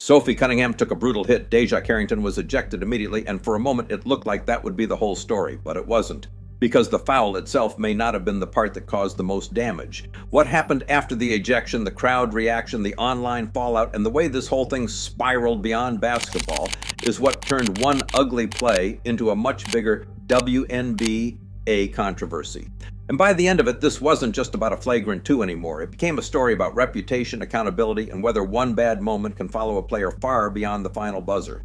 Sophie Cunningham took a brutal hit, Deja Carrington was ejected immediately, and for a moment it looked like that would be the whole story, but it wasn't. Because the foul itself may not have been the part that caused the most damage. What happened after the ejection, the crowd reaction, the online fallout, and the way this whole thing spiraled beyond basketball is what turned one ugly play into a much bigger WNBA controversy. And by the end of it, this wasn't just about a Flagrant 2 anymore. It became a story about reputation, accountability, and whether one bad moment can follow a player far beyond the final buzzer.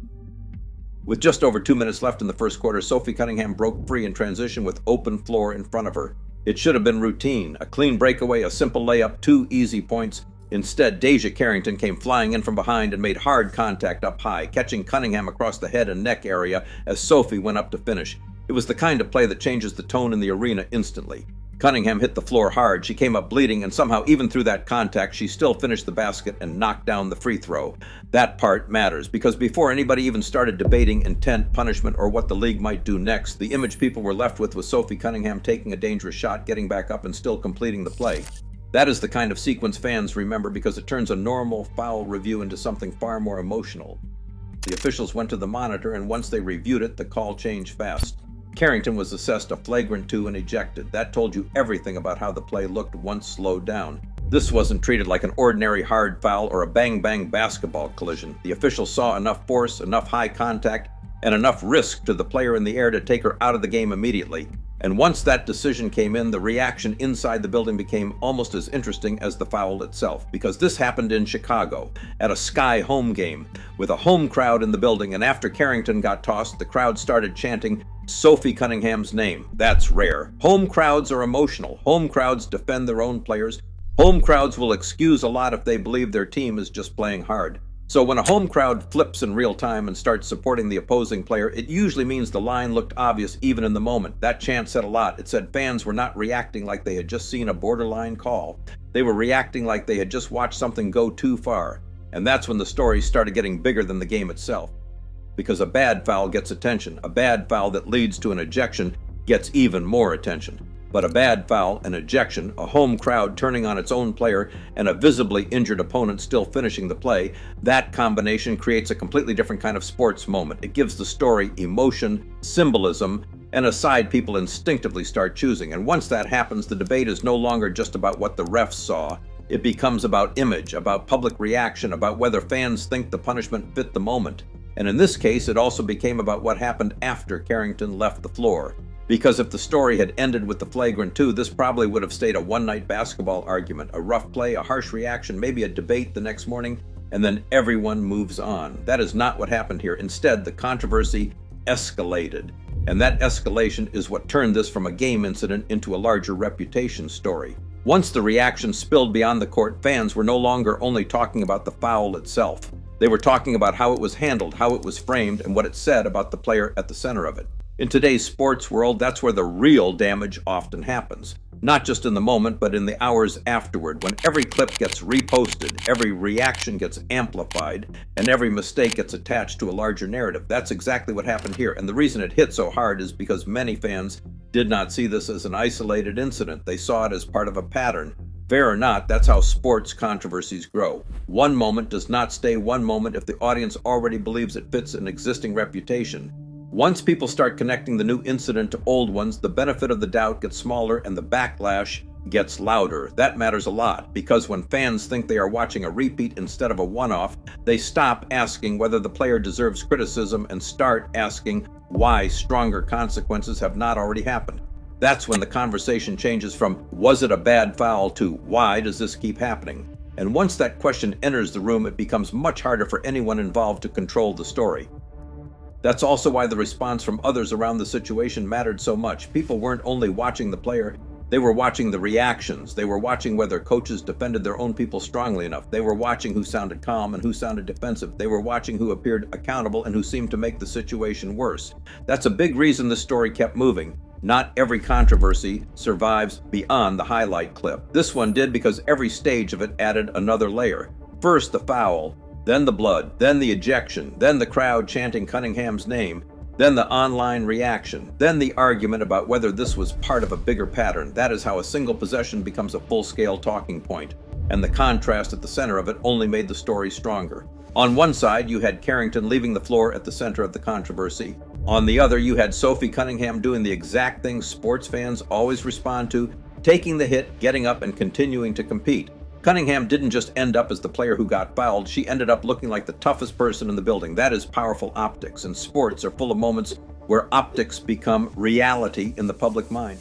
With just over 2 minutes left in the first quarter, Sophie Cunningham broke free in transition with open floor in front of her. It should have been routine, a clean breakaway, a simple layup, 2 easy points. Instead, Deja Carrington came flying in from behind and made hard contact up high, catching Cunningham across the head and neck area as Sophie went up to finish. It was the kind of play that changes the tone in the arena instantly. Cunningham hit the floor hard. She came up bleeding, and somehow, even through that contact, she still finished the basket and knocked down the free throw. That part matters, because before anybody even started debating intent, punishment, or what the league might do next, the image people were left with was Sophie Cunningham taking a dangerous shot, getting back up, and still completing the play. That is the kind of sequence fans remember because it turns a normal foul review into something far more emotional. The officials went to the monitor, and once they reviewed it, the call changed fast. Carrington was assessed a Flagrant 2 and ejected. That told you everything about how the play looked once slowed down. This wasn't treated like an ordinary hard foul or a bang-bang basketball collision. The officials saw enough force, enough high contact, and enough risk to the player in the air to take her out of the game immediately. And once that decision came in, the reaction inside the building became almost as interesting as the foul itself, because this happened in Chicago, at a Sky home game, with a home crowd in the building, and after Carrington got tossed, the crowd started chanting Sophie Cunningham's name. That's rare. Home crowds are emotional. Home crowds defend their own players. Home crowds will excuse a lot if they believe their team is just playing hard. So when a home crowd flips in real time and starts supporting the opposing player, it usually means the line looked obvious even in the moment. That chant said a lot. It said fans were not reacting like they had just seen a borderline call. They were reacting like they had just watched something go too far. And that's when the story started getting bigger than the game itself. Because a bad foul gets attention. A bad foul that leads to an ejection gets even more attention. But a bad foul, an ejection, a home crowd turning on its own player, and a visibly injured opponent still finishing the play, that combination creates a completely different kind of sports moment. It gives the story emotion, symbolism, and a side people instinctively start choosing. And once that happens, the debate is no longer just about what the refs saw. It becomes about image, about public reaction, about whether fans think the punishment fit the moment. And in this case, it also became about what happened after Carrington left the floor. Because if the story had ended with the Flagrant 2, this probably would have stayed a one-night basketball argument, a rough play, a harsh reaction, maybe a debate the next morning, and then everyone moves on. That is not what happened here. Instead, the controversy escalated. And that escalation is what turned this from a game incident into a larger reputation story. Once the reaction spilled beyond the court, fans were no longer only talking about the foul itself. They were talking about how it was handled, how it was framed, and what it said about the player at the center of it. In today's sports world, that's where the real damage often happens. Not just in the moment, but in the hours afterward, when every clip gets reposted, every reaction gets amplified, and every mistake gets attached to a larger narrative. That's exactly what happened here, and the reason it hit so hard is because many fans did not see this as an isolated incident. They saw it as part of a pattern. Fair or not, that's how sports controversies grow. One moment does not stay one moment if the audience already believes it fits an existing reputation. Once people start connecting the new incident to old ones, the benefit of the doubt gets smaller and the backlash gets louder. That matters a lot, because when fans think they are watching a repeat instead of a one-off, they stop asking whether the player deserves criticism and start asking why stronger consequences have not already happened. That's when the conversation changes from, was it a bad foul, to why does this keep happening? And once that question enters the room, it becomes much harder for anyone involved to control the story. That's also why the response from others around the situation mattered so much. People weren't only watching the player, they were watching the reactions. They were watching whether coaches defended their own people strongly enough. They were watching who sounded calm and who sounded defensive. They were watching who appeared accountable and who seemed to make the situation worse. That's a big reason the story kept moving. Not every controversy survives beyond the highlight clip. This one did because every stage of it added another layer. First the foul, then the blood, then the ejection, then the crowd chanting Cunningham's name, then the online reaction, then the argument about whether this was part of a bigger pattern. That is how a single possession becomes a full-scale talking point, and the contrast at the center of it only made the story stronger. On one side, you had Carrington leaving the floor at the center of the controversy. On the other, you had Sophie Cunningham doing the exact thing sports fans always respond to, taking the hit, getting up, and continuing to compete. Cunningham didn't just end up as the player who got fouled, she ended up looking like the toughest person in the building. That is powerful optics, and sports are full of moments where optics become reality in the public mind.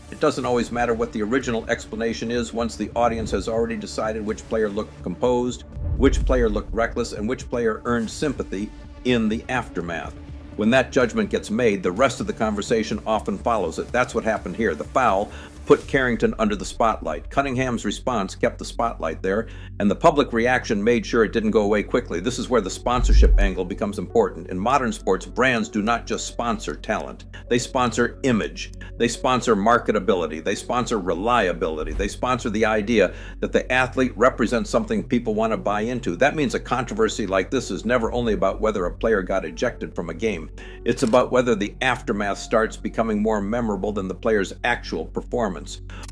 It doesn't always matter what the original explanation is once the audience has already decided which player looked composed, which player looked reckless, and which player earned sympathy in the aftermath. When that judgment gets made, the rest of the conversation often follows it. That's what happened here. The foul put Carrington under the spotlight. Cunningham's response kept the spotlight there, and the public reaction made sure it didn't go away quickly. This is where the sponsorship angle becomes important. In modern sports, brands do not just sponsor talent. They sponsor image. They sponsor marketability. They sponsor reliability. They sponsor the idea that the athlete represents something people want to buy into. That means a controversy like this is never only about whether a player got ejected from a game. It's about whether the aftermath starts becoming more memorable than the player's actual performance.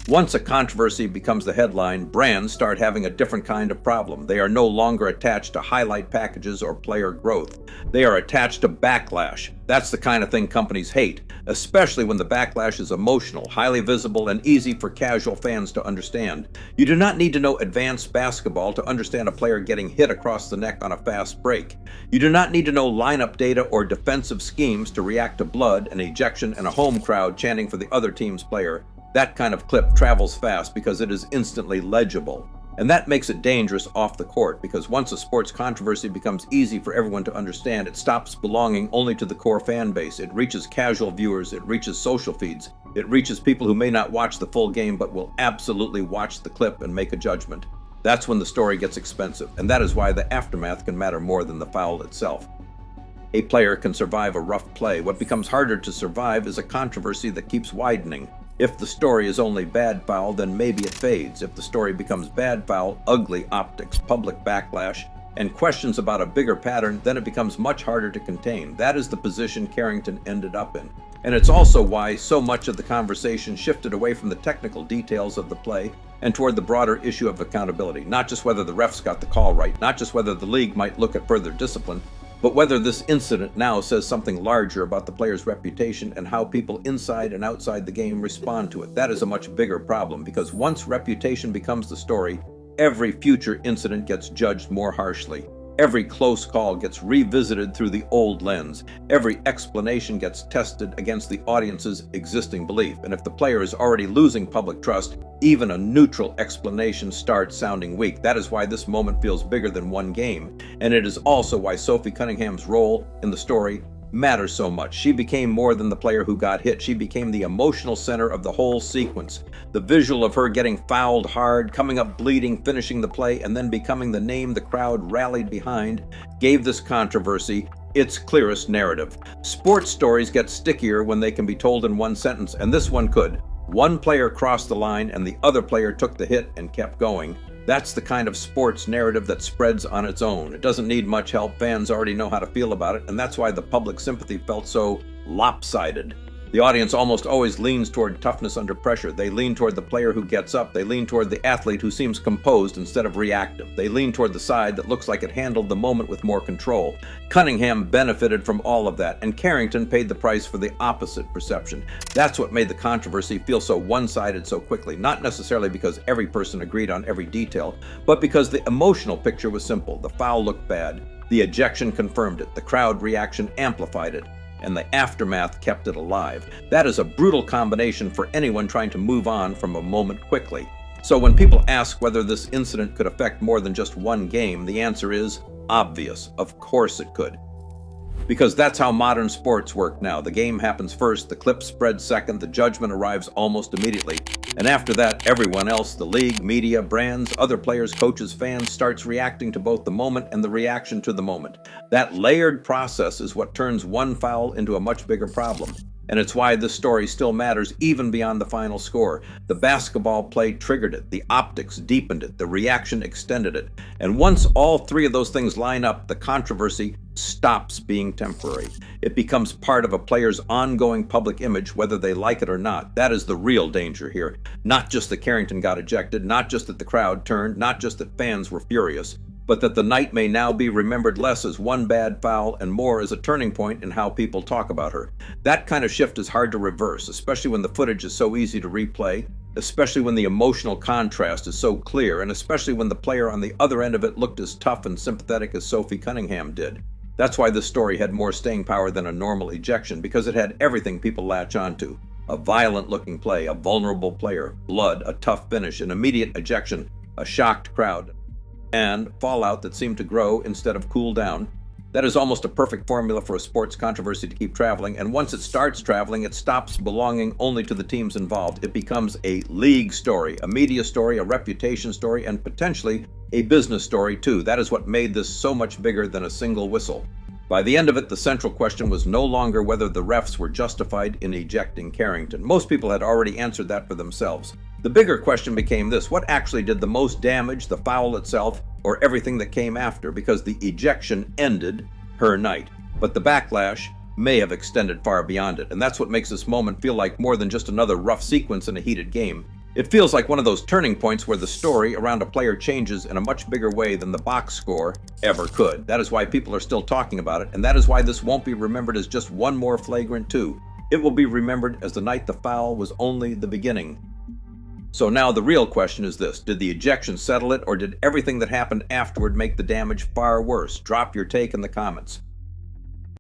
Once a controversy becomes the headline, brands start having a different kind of problem. They are no longer attached to highlight packages or player growth. They are attached to backlash. That's the kind of thing companies hate, especially when the backlash is emotional, highly visible, and easy for casual fans to understand. You do not need to know advanced basketball to understand a player getting hit across the neck on a fast break. You do not need to know lineup data or defensive schemes to react to blood, an ejection, and a home crowd chanting for the other team's player. That kind of clip travels fast because it is instantly legible. And that makes it dangerous off the court, because once a sports controversy becomes easy for everyone to understand, it stops belonging only to the core fan base. It reaches casual viewers, it reaches social feeds, it reaches people who may not watch the full game but will absolutely watch the clip and make a judgment. That's when the story gets expensive, and that is why the aftermath can matter more than the foul itself. A player can survive a rough play. What becomes harder to survive is a controversy that keeps widening. If the story is only bad foul, then maybe it fades. If the story becomes bad foul, ugly optics, public backlash, and questions about a bigger pattern, then it becomes much harder to contain. That is the position Carrington ended up in. And it's also why so much of the conversation shifted away from the technical details of the play and toward the broader issue of accountability. Not just whether the refs got the call right, not just whether the league might look at further discipline, but whether this incident now says something larger about the player's reputation and how people inside and outside the game respond to it. That is a much bigger problem, because once reputation becomes the story, every future incident gets judged more harshly. Every close call gets revisited through the old lens. Every explanation gets tested against the audience's existing belief. And if the player is already losing public trust, even a neutral explanation starts sounding weak. That is why this moment feels bigger than one game. And it is also why Sophie Cunningham's role in the story matters so much. She became more than the player who got hit. She became the emotional center of the whole sequence. The visual of her getting fouled hard, coming up bleeding, finishing the play, and then becoming the name the crowd rallied behind gave this controversy its clearest narrative. Sports stories get stickier when they can be told in one sentence, and this one could. One player crossed the line and the other player took the hit and kept going. That's the kind of sports narrative that spreads on its own. It doesn't need much help. Fans already know how to feel about it, and that's why the public sympathy felt so lopsided. The audience almost always leans toward toughness under pressure. They lean toward the player who gets up. They lean toward the athlete who seems composed instead of reactive. They lean toward the side that looks like it handled the moment with more control. Cunningham benefited from all of that, and Carrington paid the price for the opposite perception. That's what made the controversy feel so one-sided so quickly, not necessarily because every person agreed on every detail, but because the emotional picture was simple. The foul looked bad. The ejection confirmed it. The crowd reaction amplified it. And the aftermath kept it alive. That is a brutal combination for anyone trying to move on from a moment quickly. So when people ask whether this incident could affect more than just one game, the answer is obvious. Of course it could. Because that's how modern sports work now. The game happens first, the clip spreads second, the judgment arrives almost immediately. And after that, everyone else, the league, media, brands, other players, coaches, fans, starts reacting to both the moment and the reaction to the moment. That layered process is what turns one foul into a much bigger problem. And it's why this story still matters even beyond the final score. The basketball play triggered it, the optics deepened it, the reaction extended it. And once all three of those things line up, the controversy stops being temporary. It becomes part of a player's ongoing public image, whether they like it or not. That is the real danger here. Not just that Carrington got ejected, not just that the crowd turned, not just that fans were furious, but that the night may now be remembered less as one bad foul and more as a turning point in how people talk about her. That kind of shift is hard to reverse, especially when the footage is so easy to replay, especially when the emotional contrast is so clear, and especially when the player on the other end of it looked as tough and sympathetic as Sophie Cunningham did. That's why this story had more staying power than a normal ejection, because it had everything people latch onto. A violent-looking play, a vulnerable player, blood, a tough finish, an immediate ejection, a shocked crowd, and fallout that seemed to grow instead of cool down. That is almost a perfect formula for a sports controversy to keep traveling, and once it starts traveling, it stops belonging only to the teams involved. It becomes a league story, a media story, a reputation story, and potentially a business story too. That is what made this so much bigger than a single whistle. By the end of it, the central question was no longer whether the refs were justified in ejecting Carrington. Most people had already answered that for themselves. The bigger question became this: what actually did the most damage, the foul itself, or everything that came after? Because the ejection ended her night, but the backlash may have extended far beyond it, and that's what makes this moment feel like more than just another rough sequence in a heated game. It feels like one of those turning points where the story around a player changes in a much bigger way than the box score ever could. That is why people are still talking about it, and that is why this won't be remembered as just one more Flagrant 2. It will be remembered as the night the foul was only the beginning. So now the real question is this: did the ejection settle it, or did everything that happened afterward make the damage far worse? Drop your take in the comments.